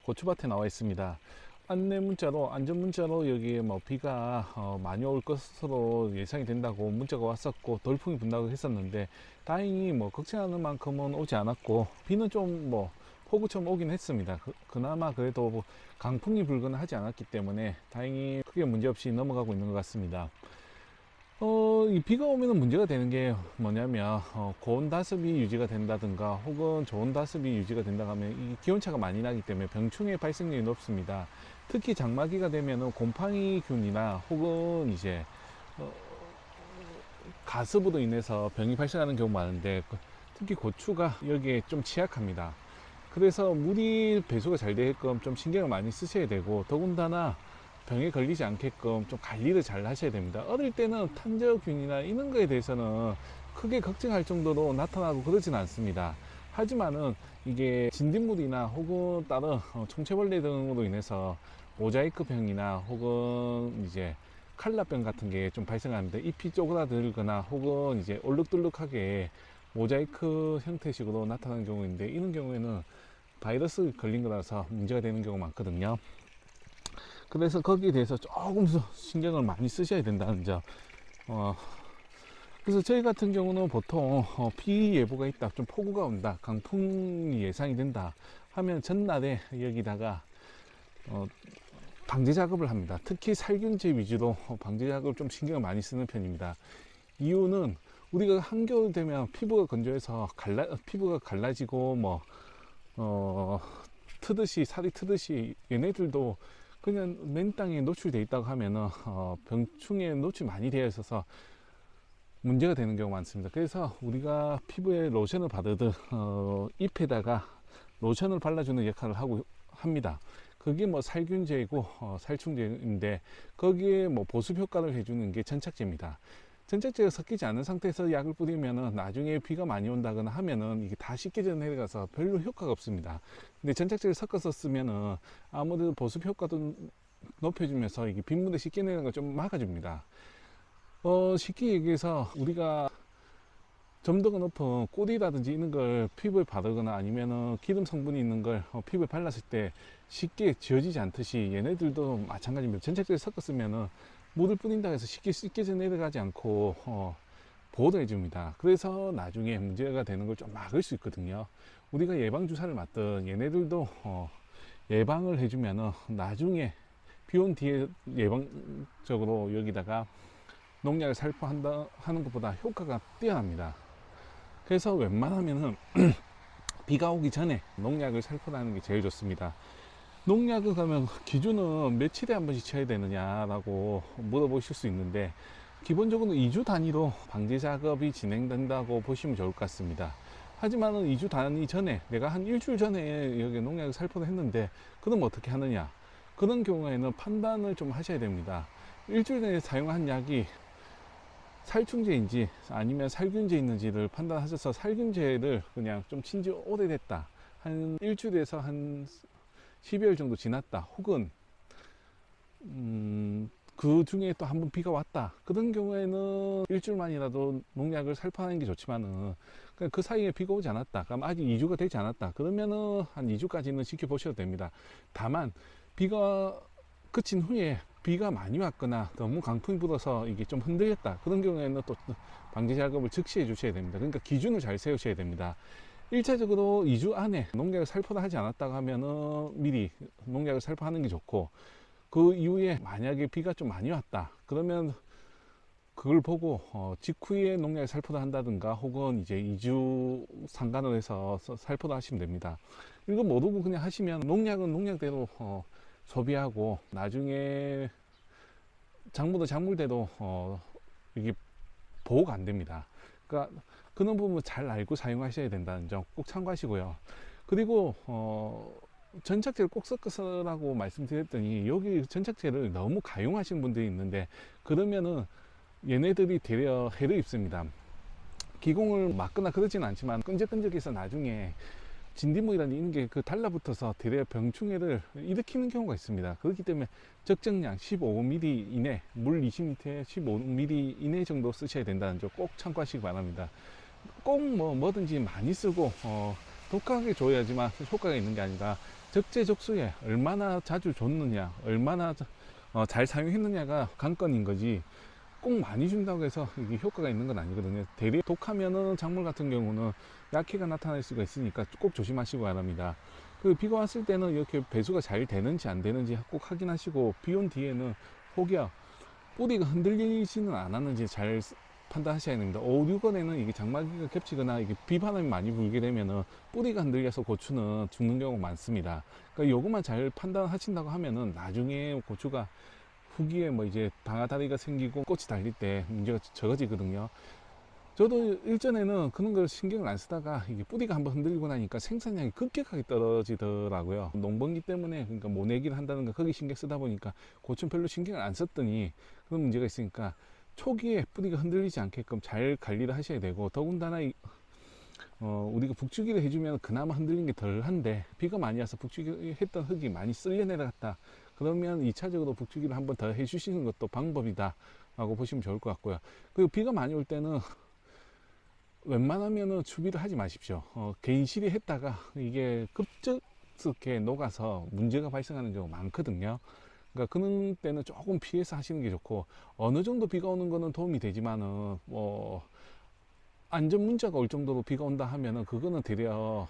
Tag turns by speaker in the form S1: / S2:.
S1: 고추밭에 나와 있습니다. 안내 문자로, 안전 문자로 여기에 뭐 비가 많이 올 것으로 예상이 된다고 문자가 왔었고 돌풍이 분다고 했었는데, 다행히 뭐 걱정하는 만큼은 오지 않았고, 비는 좀 뭐 폭우처럼 오긴 했습니다. 그나마 그래도 뭐 강풍이 불거나 하지 않았기 때문에 다행히 크게 문제없이 넘어가고 있는 것 같습니다. 이 비가 오면 문제가 되는 게 뭐냐면, 고온 다습이 유지가 된다든가 혹은 저온 다습이 유지가 된다고 하면 이 기온차가 많이 나기 때문에 병충해 발생률이 높습니다. 특히 장마기가 되면은 곰팡이균이나 혹은 이제 어, 가습으로 인해서 병이 발생하는 경우가 많은데, 특히 고추가 여기에 좀 취약합니다. 그래서 물이 배수가 잘 되게끔 좀 신경을 많이 쓰셔야 되고, 더군다나 병에 걸리지 않게끔 좀 관리를 잘 하셔야 됩니다. 어릴 때는 탄저균이나 이런 거에 대해서는 크게 걱정할 정도로 나타나고 그러진 않습니다. 하지만은 이게 진딧물이나 혹은 다른 총체벌레 등으로 인해서 모자이크 병이나 혹은 이제 칼라병 같은 게 좀 발생하는데, 잎이 쪼그라들거나 혹은 이제 얼룩덜룩하게 모자이크 형태식으로 나타나는 경우인데, 이런 경우에는 바이러스 걸린 거라서 문제가 되는 경우가 많거든요. 그래서 거기에 대해서 조금 더 신경을 많이 쓰셔야 된다는 점. 그래서 저희 같은 경우는 보통 비 예보가 있다, 좀 폭우가 온다, 강풍이 예상이 된다 하면 전날에 여기다가 방제 작업을 합니다. 특히 살균제 위주로 방제 작업을 좀 신경을 많이 쓰는 편입니다. 이유는 우리가 한겨울 되면 피부가 건조해서 피부가 갈라지고 뭐 트듯이, 살이 트듯이 얘네들도 그냥 맨 땅에 노출되어 있다고 하면은 병충해 노출 많이 되어 있어서 문제가 되는 경우가 많습니다. 그래서 우리가 피부에 로션을 바르듯 잎에다가 로션을 발라주는 역할을 하고 합니다. 그게 뭐 살균제이고 살충제인데, 거기에 뭐 보습 효과를 해주는 게 전착제입니다. 전착제가 섞이지 않은 상태에서 약을 뿌리면은 나중에 비가 많이 온다거나 하면은 이게 다 씻겨져 내려가서 별로 효과가 없습니다. 근데 전착제를 섞어서 쓰면은 아무래도 보습 효과도 높여주면서 이게 빗물에 씻겨 내려가는 걸 좀 막아줍니다. 쉽게 얘기해서 우리가 점도가 높은 꿀이라든지 이런 걸 피부에 바르거나 아니면은 기름 성분이 있는 걸 피부에 발랐을 때 쉽게 지워지지 않듯이, 얘네들도 마찬가지입니다. 전착제를 섞어 쓰면은 물을 뿌린다고 해서 쉽게 씻겨져 내려가지 않고 보호를 해줍니다. 그래서 나중에 문제가 되는 걸 좀 막을 수 있거든요. 우리가 예방주사를 맞든 얘네들도 예방을 해주면은 나중에 비온 뒤에 예방적으로 여기다가 농약을 살포한다 하는 것보다 효과가 뛰어납니다. 그래서 웬만하면은 비가 오기 전에 농약을 살포하는 게 제일 좋습니다. 농약을 그러면 기준은 며칠에 한 번씩 쳐야 되느냐라고 물어보실 수 있는데, 기본적으로 2주 단위로 방제 작업이 진행된다고 보시면 좋을 것 같습니다. 하지만은 2주 단위 전에, 내가 한 일주일 전에 여기 농약을 살포를 했는데, 그럼 어떻게 하느냐? 그런 경우에는 판단을 좀 하셔야 됩니다. 일주일 전에 사용한 약이 살충제인지 아니면 살균제 있는지를 판단하셔서, 살균제를 그냥 좀 친지 오래됐다, 한 일주일에서 한 12월 정도 지났다, 혹은 그 중에 또 한 번 비가 왔다, 그런 경우에는 일주일만이라도 농약을 살포하는 게 좋지만은, 그 사이에 비가 오지 않았다, 그럼 아직 2주가 되지 않았다, 그러면은 한 2주까지는 지켜보셔도 됩니다. 다만 비가 그친 후에 비가 많이 왔거나 너무 강풍이 불어서 이게 좀 흔들렸다, 그런 경우에는 또 방제 작업을 즉시 해 주셔야 됩니다. 그러니까 기준을 잘 세우셔야 됩니다. 1차적으로 2주 안에 농약을 살포를 하지 않았다고 하면은 미리 농약을 살포하는 게 좋고, 그 이후에 만약에 비가 좀 많이 왔다 그러면 그걸 보고 직후에 농약을 살포를 한다든가 혹은 이제 2주 상관을 해서 살포를 하시면 됩니다. 이거 모르고 그냥 하시면 농약은 농약대로 소비하고, 나중에 작물도 작물대로 이게 보호가 안 됩니다. 그러니까 그런 부분 잘 알고 사용하셔야 된다는 점 꼭 참고하시고요. 그리고 전착제를 꼭 섞어서라고 말씀드렸더니, 여기 전착제를 너무 가용하시는 분들이 있는데, 그러면은 얘네들이 되려 해를 입습니다. 기공을 막거나 그러지는 않지만 끈적끈적해서 나중에 진딧물이라는 이런 게 달라붙어서 되려 병충해를 일으키는 경우가 있습니다. 그렇기 때문에 적정량 15mm 이내, 물 20리터에 15mm 이내 정도 쓰셔야 된다는 점 꼭 참고하시기 바랍니다. 꼭 뭐든지 많이 쓰고 독하게 줘야지만 효과가 있는 게 아니라, 적재적소에 얼마나 자주 줬느냐, 얼마나 잘 사용했느냐가 관건인 거지, 꼭 많이 준다고 해서 이게 효과가 있는 건 아니거든요. 대리 독하면은 작물 같은 경우는 약해가 나타날 수가 있으니까 꼭 조심하시고 바랍니다. 그 비가 왔을 때는 이렇게 배수가 잘 되는지 안 되는지 꼭 확인하시고, 비 온 뒤에는 혹여 뿌리가 흔들리지는 않았는지 잘 판단하셔야 됩니다. 5, 6월에는 이게 장마기가 겹치거나 이게 비바람이 많이 불게 되면은 뿌리가 흔들려서 고추는 죽는 경우가 많습니다. 그러니까 요것만 잘 판단하신다고 하면은 나중에 고추가 후기에 뭐 이제 방아다리가 생기고 꽃이 달릴 때 문제가 적어지거든요. 저도 일전에는 그런 걸 신경을 안 쓰다가 이게 뿌리가 한번 흔들리고 나니까 생산량이 급격하게 떨어지더라고요. 농번기 때문에, 그러니까 모내기를 한다는 거 거기 신경 쓰다 보니까 고추는 별로 신경을 안 썼더니 그런 문제가 있으니까 초기에 뿌리가 흔들리지 않게끔 잘 관리를 하셔야 되고, 더군다나 우리가 북주기를 해주면 그나마 흔들린 게 덜한데, 비가 많이 와서 북주기 했던 흙이 많이 쓸려 내려갔다 그러면 2차적으로 북주기를 한번 더 해주시는 것도 방법이다 라고 보시면 좋을 것 같고요. 그리고 비가 많이 올 때는 웬만하면은 추비를 하지 마십시오. 개인실이 했다가 이게 급작스럽게 녹아서 문제가 발생하는 경우가 많거든요. 그러니까 그런 때는 조금 피해서 하시는 게 좋고, 어느 정도 비가 오는 거는 도움이 되지만은 뭐 안전 문제가 올 정도로 비가 온다 하면은 그거는 되려